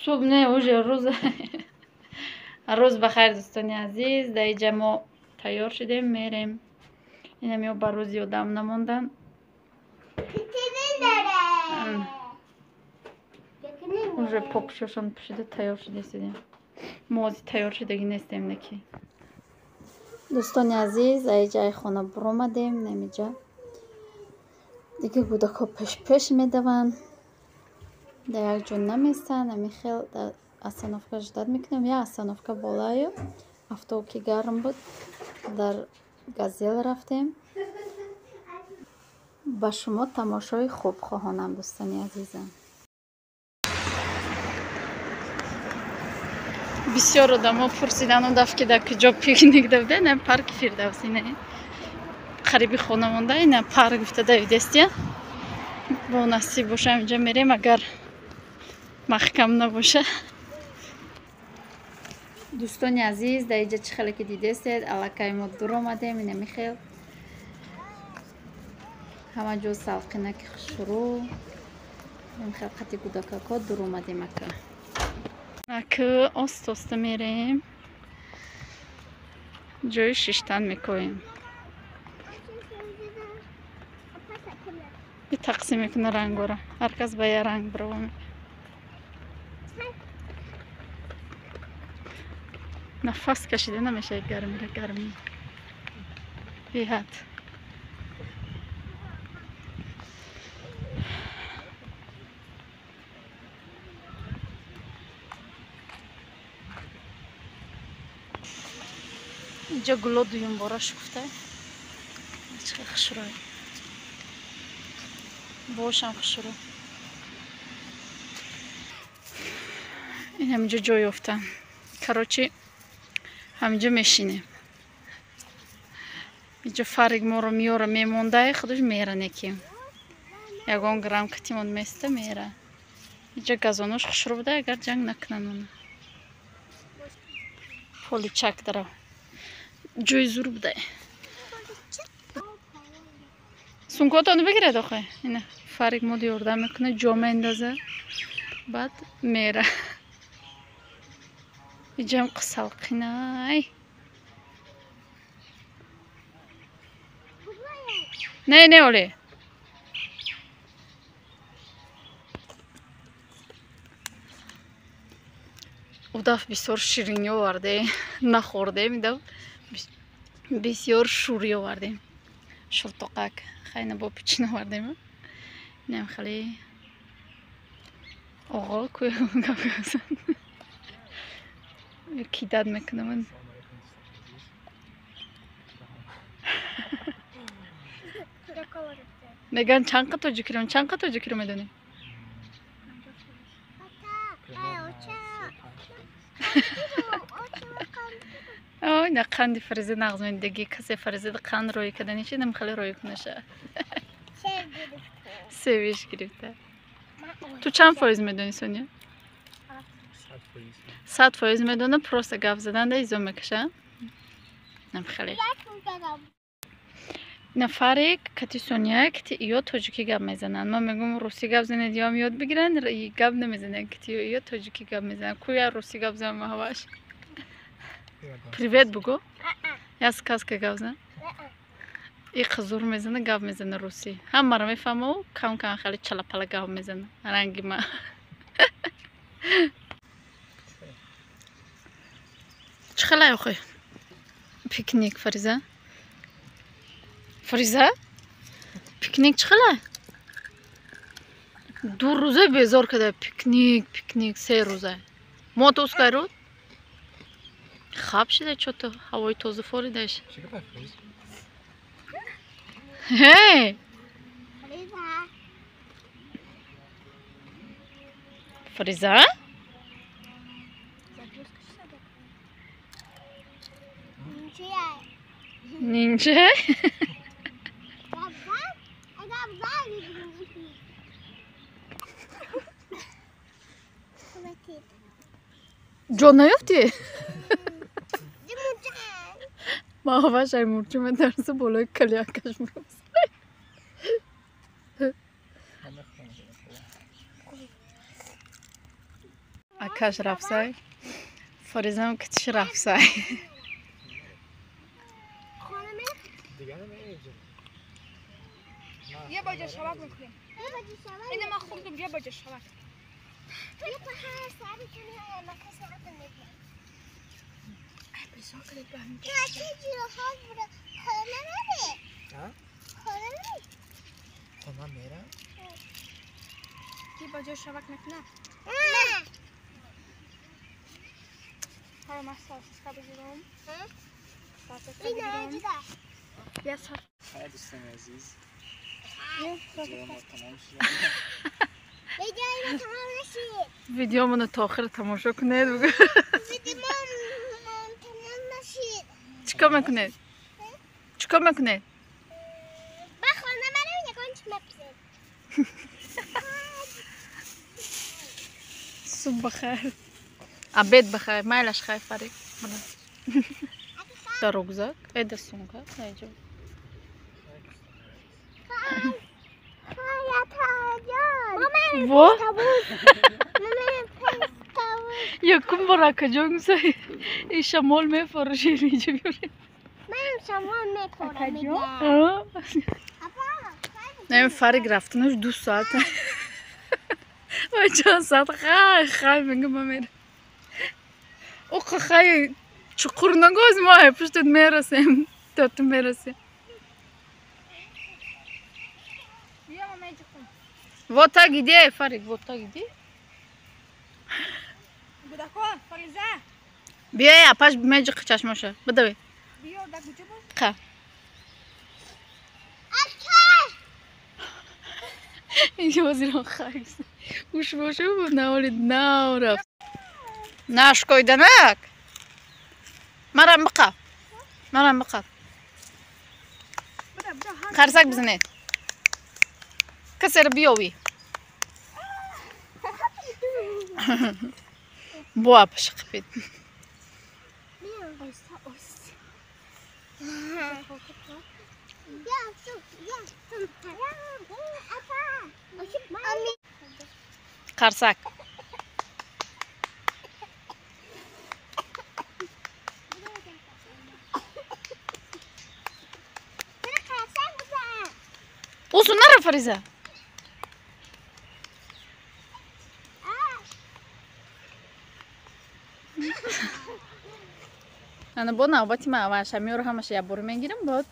صبح نه اوج روز بخیر دوستان عزیز. در اینجا ما تیار شدیم میریم. این هم بر روز یادم نموندن. уже попшошон пушида тайёр шуда истедем. мо ози тайёр шудагӣ нестем наки. дӯстони азиз, аиҷаи хона буромадем. намиҷа дига гӯдакҳо пеш медаванд. дар як ҷо наместанд. намихел дар остановка ждат мекунем. як остановка болаю. автобус ки гарм буд, дар газел рафтем. ба шумо тамошои хуб хоҳонам дӯстони азизам. бисёр одамо пурсидан удафт ки дар куҷо пикник давда. ина парки фирдавсӣ не қариби хона монда. ина парк гуфта давидастия. бо насиб боша инҷа мерем, агар маҳкам набоша. дӯстони азиз, дар инҷа чӣ хеле ки дидастед, аллакай мо дур омадем. ина михел ҳама ҷо салқинаки хушрӯ. михел қати гудакако дур омадем. ака оста мерем. ҷои шиштан мекоем. и тақсим мекуна рангора. ҳар кас ба як ранг биравам. нафас кашида намешавад. гарми беҳад. инҷа гуло дуюмбора шуфта. чӣ хушрӯ. бошам хушрӯ. ин ҳаминҷа ҷо ёфтам. карочи ҳаминҷа мешинем. инҷа фарик моро миёра мемонда худаш мера неким. ягон грамм катимон места мера. инҷа газонош хушрӯ буда, агар ҷанг накунанд она. поличак дара. ҷои зур буда. сумкотону бигиред охе. ина фарик мод ёрдам мекуна, ҷо меандоза. баъд мера. иҷам қисалқинай. не оле. удаф бисёр ширинӣ овардем. нахӯрдем. идав бисёр шӯрӣ овардем. шултоқак хайна бо пичин овардем. инам хеле оғо кӯягасан. кидат мекунам. меган чанд қа тоҷикиро медонӣ? ина қанди фариза нағз медиги. касе фариза қанд роӣ каданиш инам хеле роӣ кунаша. севиш гирифта. ту чанд фоиз медонӣ Соня? 100% медона. просто гап заданда изо мекаша. нам хеле. ина фарик кати Соня кати ё тоҷикӣ гап мезананд. ман мегӯям русӣ гап занед ё ам ёд бигиранд. гап намезананд кати ё тоҷикӣ гап мезананд. кӯя русӣ гап занам ҳаваш. привет бугӯ. я сказка гап зан. и қызур мезана гап мезана русӣ. ҳамаро мефаҳмаву кам хеле чалапала гап мезана. ранги ма. чӣ хеле охе? пикник Фариза? Фариза? Пикник чӣ хеле? 2 рӯза безор када пикник 3 рӯза. мо то ускайрод? хаб шида чото ҳавои тоза форидаш. Hey! Фариза? Нинча? ҷон наёфтӣ? ман ҳаваш аймурчима дарса болои калякаш мурос. اکاش رفسای فریزم کتش رفسای دیگه نمی‌اجازه. یه باجه شبک میکنیم. اینه ما خوردم یه باجه شبک. یه پاها سری کنی های مکه ساعت میگه. بسا کنید به هم. تو چه جور حال بوده؟ خانه نمی؟ ها؟ خانه نمی؟ خب من میرم. یه باجه شبک نکنه. نه. حالا من ساسیسکا بگیرم. ساسیسکا این بگیرم. آجی ده. یه ساعت. های دوستان عزیز. یه ویدیو ما ساعت. تمام شد. ویدیو اینو تمام نشید. ویدیومونو تا آخر تماشا کنید ویدیو تمام نشید. چیکار میکنید چیکار میکنید با خانه برم یکان چی مپسید. صبح بخیر عبید بخیر مایلش خیر فرید در رگزاک ای دستون کرد نیجا وا یکم برا کجا سای این شمال میفروشه اینجا بیارید من شما میخورم میگم. نه فرق رفتنش 2 ساعته و چند ساعت خیلی میگه ما میره او خیلی چقور نگاز ما پشتت میرسیم تا تو میرسیم بیا ما میجه کن. واتا گیدی فرق واتا گیدی بودا کن فریزه. بیا یا پاش میجه چشماشه بدوی بیا دا کجا بود؟ خا اینجا وزیران خیلی گوش باشه بود نوالید نو رفت نشکویدنک مرم بقف بودا ها. خرسک بزنید کسی رو بیاوی بوا پشق بید خرسک اوسو نره فریزه انا با نوبتی من اول شمی رو همش یه برو میگیرم بعد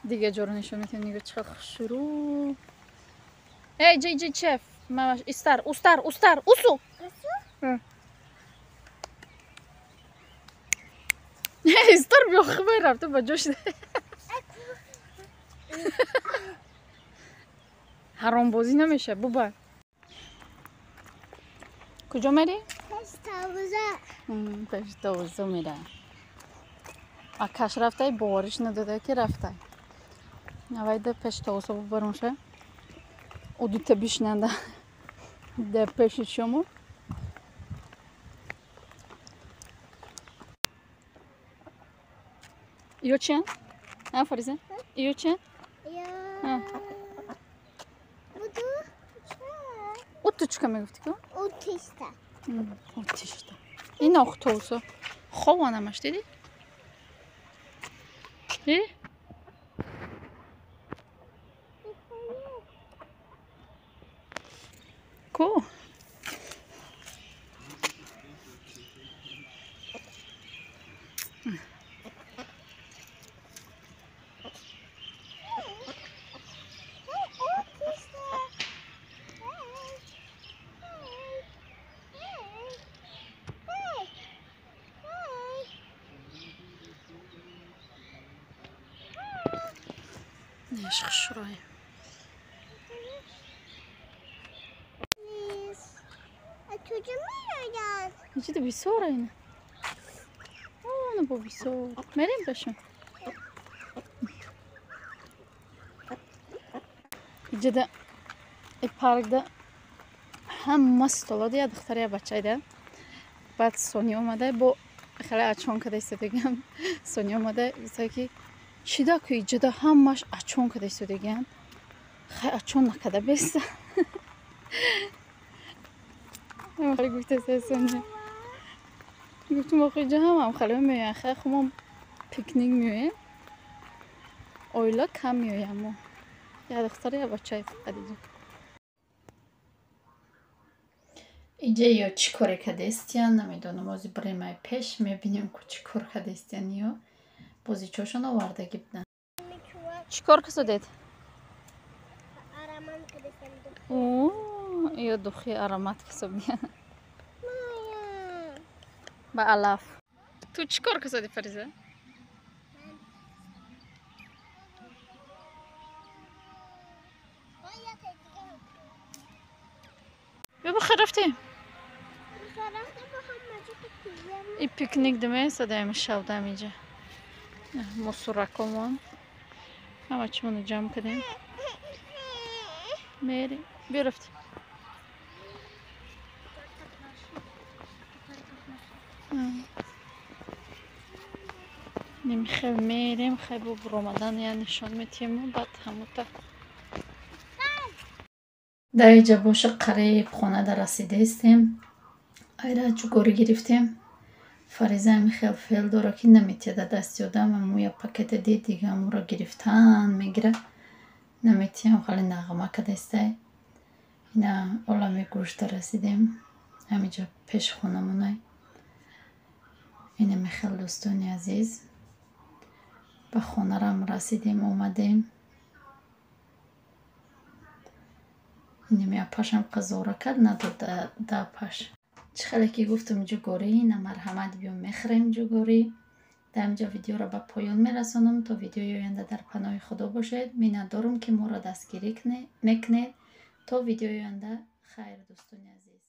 دیگه جورو نشون میتونی نگاه چقدر شروع ای جی چف ماش استار اوسو استار بیا خبر رفته با جوش حرام بازی نمیشه بابا کجا میری؟ پشتاوزه میره اکاش رفته بارش نداده که رفته نوایده پشتاوزه ببرمشه او دوتا بیشننده در پیش شما ایو چند؟ ها فریزه؟ ایو چند؟ ها اوتوچکا میگفتی که؟ اوتیشتا این اختوسا خوانمش دیدی؟ دیدی؟ کو؟ عشق شروعه کجا میرن؟ اینجا ده بیسوره اینه آنه با بیسور مریم بشون اینجا ده ای پارک ده هم مستولا ده دختری بچه ده بعد سونیا اومده با خیلی اچون کده ایستادگیم سونیا اومده بیسته که چی ده که اینجا ده همش اچون کده ایستادگیم خیلی اچون نکده بیسته خیلی گفته سیستم گفتم آخه اینجا هم خیلی میوین خیلی خب ما پیکنیک میوین اویلا کم میوین ما یه دختری یه بچه فقط اینجا یا چی کاری کرده استیان نمیدونم بازی برای مای پیش میبینیم که چی کار کرده استیان یا بازی چاشون آوردگی بدن چی کار کسو Araman kırıkları. اوه یا دخی آرامت کسو بیان Maya. با علاف تو چی کار کسو دی فریزه؟ Maya tekrar. بیا بخیر رفتیم Rafta Muhammed'e kızım. این پیکنیک دمه صدایم شودم اینجا مصورکمون همه چیمونو جمع کردیم میریم بیا رفتیم خیلی میریم خیلی با رمضان یعنی نشان میتیم بعد هموتا در اینجا باشه قریب خونه در رسیده استیم ایره جگوری گرفتیم فریزه همی خیلی فیل داره که نمیتیده دست یادم امو یا پاکت دید دیگه امو را گرفتن میگیره نمیتیم خیلی نغمه که دسته اینا عالمی گوشت رسیدیم همینجا پیش خونمونه اینه میخیل دوستانی عزیز به خونه رم رسیدیم اومدیم اینه میا پاشم قضاره کرد نداد ده پاش چه خیلی که گفتم جگوری اینه مرحمت بیام میخریم جگوری در اینجا ویدیو را به پایان میرسانم تا ویدیوی آینده در پناه خدا باشید مینت دارم که ما را دستگیری میکنید تا ویدیوی آینده خیر دوستان عزیز